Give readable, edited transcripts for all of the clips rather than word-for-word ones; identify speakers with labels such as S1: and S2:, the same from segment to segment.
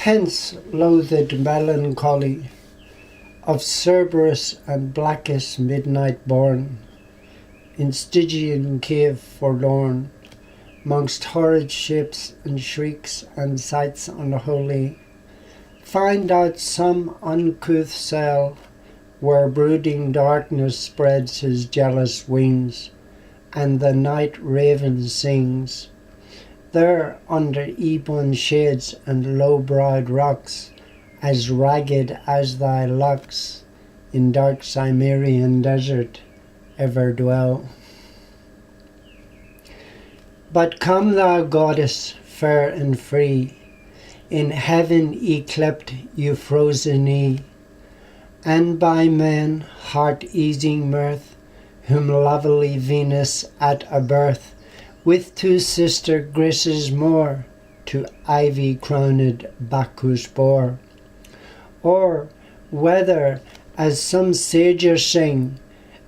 S1: Hence loathed melancholy of Cerberus and Blackus midnight born, in Stygian cave forlorn, mongst horrid shapes and shrieks and sights unholy, find out some uncouth cell where brooding darkness spreads his jealous wings, and the night raven sings. There under ebon shades and low-browed rocks, as ragged as thy locks, in dark Cimmerian desert ever dwell. But come thou goddess fair and free, in heaven yclept Euphrosyne, and by men heart-easing mirth, whom lovely Venus at a birth with two sister graces more to ivy-crowned Bacchus bore. Or whether, as some sager sing,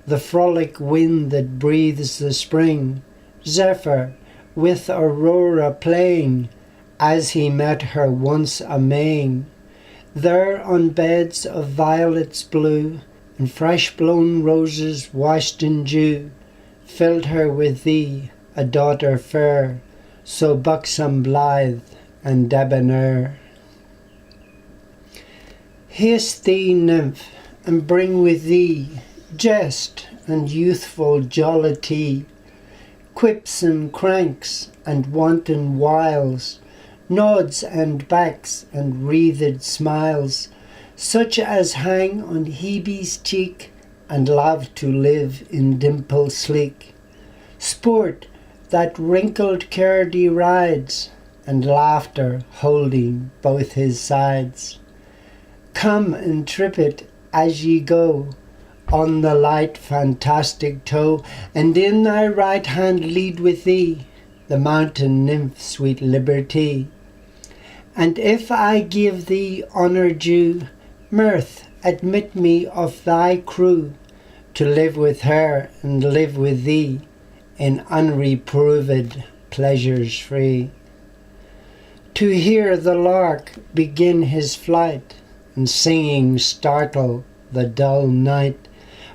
S1: the frolic wind that breathes the spring, Zephyr with Aurora playing, as he met her once a-Maying, there on beds of violets blue, and fresh-blown roses washed in dew, filled her with thee, a daughter fair, so buxom, blithe, and debonair. Haste thee, nymph, and bring with thee jest and youthful jollity, quips and cranks and wanton wiles, nods and backs and wreathed smiles, such as hang on Hebe's cheek, and love to live in dimple sleek. Sport that wrinkled care derides, and laughter holding both his sides. Come and trip it as ye go, on the light fantastic toe, and in thy right hand lead with thee the mountain nymph sweet Liberty. And if I give thee honour due, mirth, admit me of thy crew, to live with her and live with thee, in unreproved pleasures free. To hear the lark begin his flight, and singing startle the dull night,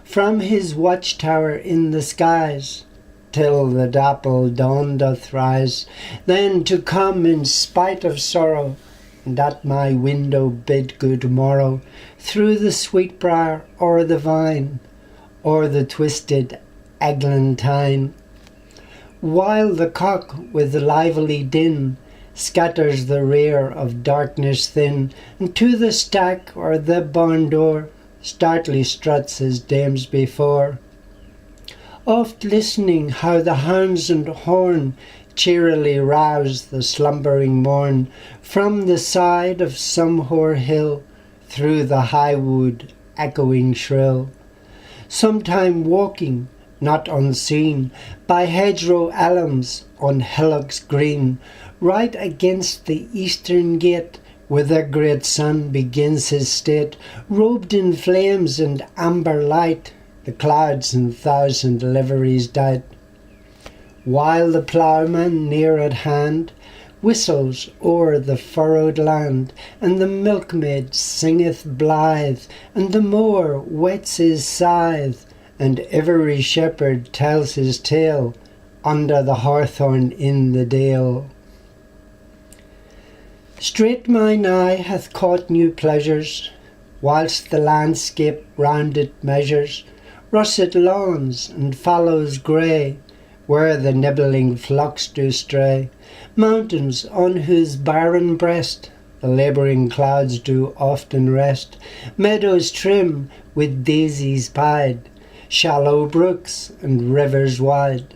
S1: from his watchtower in the skies, till the dappled dawn doth rise, then to come in spite of sorrow, and at my window bid good morrow, through the sweetbriar or the vine, or the twisted eglantine, while the cock with lively din scatters the rear of darkness thin, and to the stack or the barn door startly struts his dames before, oft listening how the hounds and horn cheerily rouse the slumbering morn, from the side of some hoar hill, through the high wood echoing shrill. Sometime walking, not unseen, by hedgerow elms on hillocks green, right against the eastern gate, where the great sun begins his state, robed in flames and amber light, the clouds in thousand liveries dight. While the ploughman near at hand whistles o'er the furrowed land, and the milkmaid singeth blithe, and the mower whets his scythe, and every shepherd tells his tale under the hawthorn in the dale. Straight mine eye hath caught new pleasures, whilst the landscape round it measures, russet lawns and fallows grey, where the nibbling flocks do stray, mountains on whose barren breast the labouring clouds do often rest, meadows trim with daisies pied, shallow brooks and rivers wide,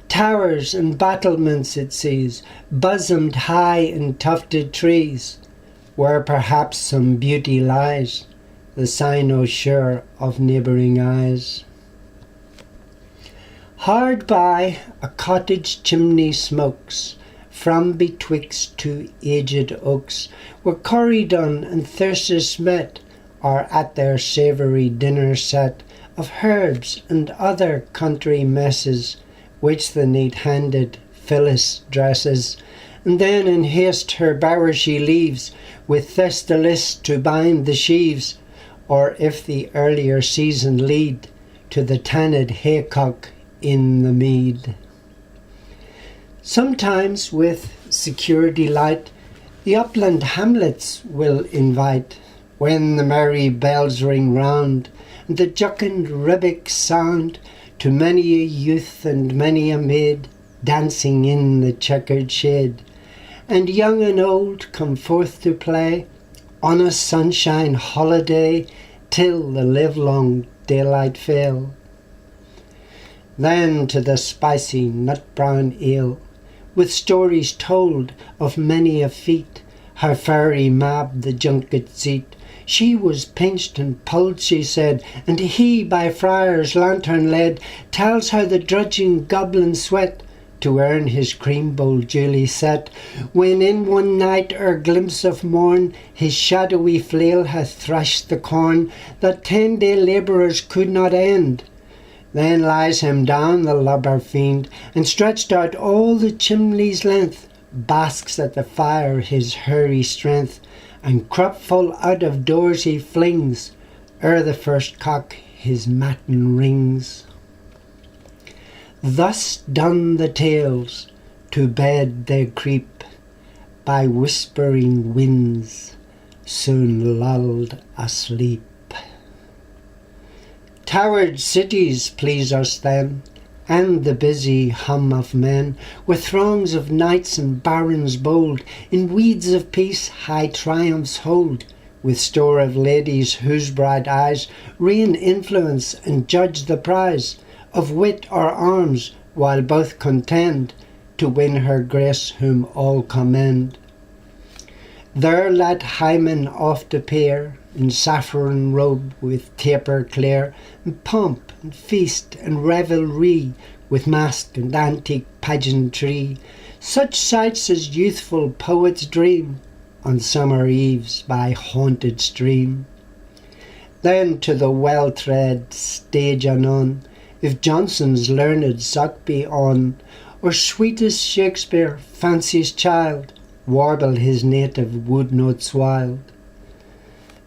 S1: towers and battlements it sees, bosomed high in tufted trees, where perhaps some beauty lies, the sign o' sure of neighbouring eyes. Hard by a cottage chimney smokes, from betwixt two aged oaks, where Corydon and Thyrsis met, are at their savoury dinner set, of herbs and other country messes, which the neat-handed Phyllis dresses, And then in haste her bower she leaves, with Thestalis to bind the sheaves, or if the earlier season lead, to the tanned haycock in the mead. Sometimes with secure delight the upland hamlets will invite, when the merry bells ring round, and the jocund ribbocks sound, to many a youth and many a maid dancing in the checkered shade, and young and old come forth to play on a sunshine holiday till the livelong daylight fail. Then to the spicy nut-brown ale, with stories told of many a feat, how fairy Mab the junket seat, she was pinched and pulled, she said, and he by friar's lantern led, tells how the drudging goblin sweat to earn his cream bowl duly set, when in one night ere glimpse of morn his shadowy flail hath thrashed the corn that 10-day labourers could not end. Then lies him down the lubber fiend, and stretched out all the chimney's length, basks at the fire his hairy strength, and crop-full out of doors he flings, ere the first cock his matin rings. Thus done the tales, to bed they creep, by whispering winds, soon lulled asleep. Towered cities please us then, and the busy hum of men, with throngs of knights and barons bold, in weeds of peace high triumphs hold, with store of ladies whose bright eyes rein influence and judge the prize of wit or arms, while both contend to win her grace whom all commend. There let Hymen oft appear, in saffron robe with taper clear, and pomp and feast and revelry, with mask and antique pageantry, such sights as youthful poets dream on summer eves by haunted stream. Then to the well-tread stage anon, if Johnson's learned sock be on, or sweetest Shakespeare, fancy's child, warble his native wood notes wild.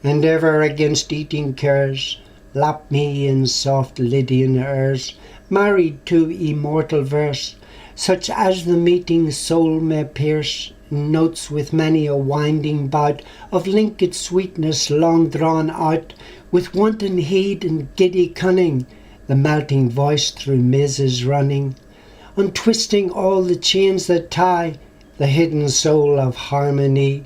S1: And ever against eating cares, lap me in soft Lydian airs, married to immortal verse, such as the meeting soul may pierce, in notes with many a winding bout of linked sweetness long drawn out, with wanton heed and giddy cunning, the melting voice through mazes running, untwisting all the chains that tie the hidden soul of harmony,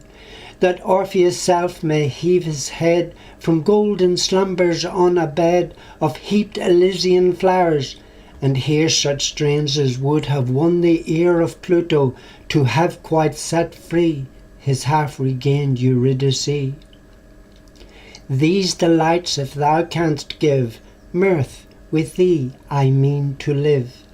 S1: that Orpheus' self may heave his head from golden slumbers on a bed of heaped Elysian flowers, and hear such strains as would have won the ear of Pluto to have quite set free his half-regained Eurydice. These delights if thou canst give, mirth, with thee I mean to live.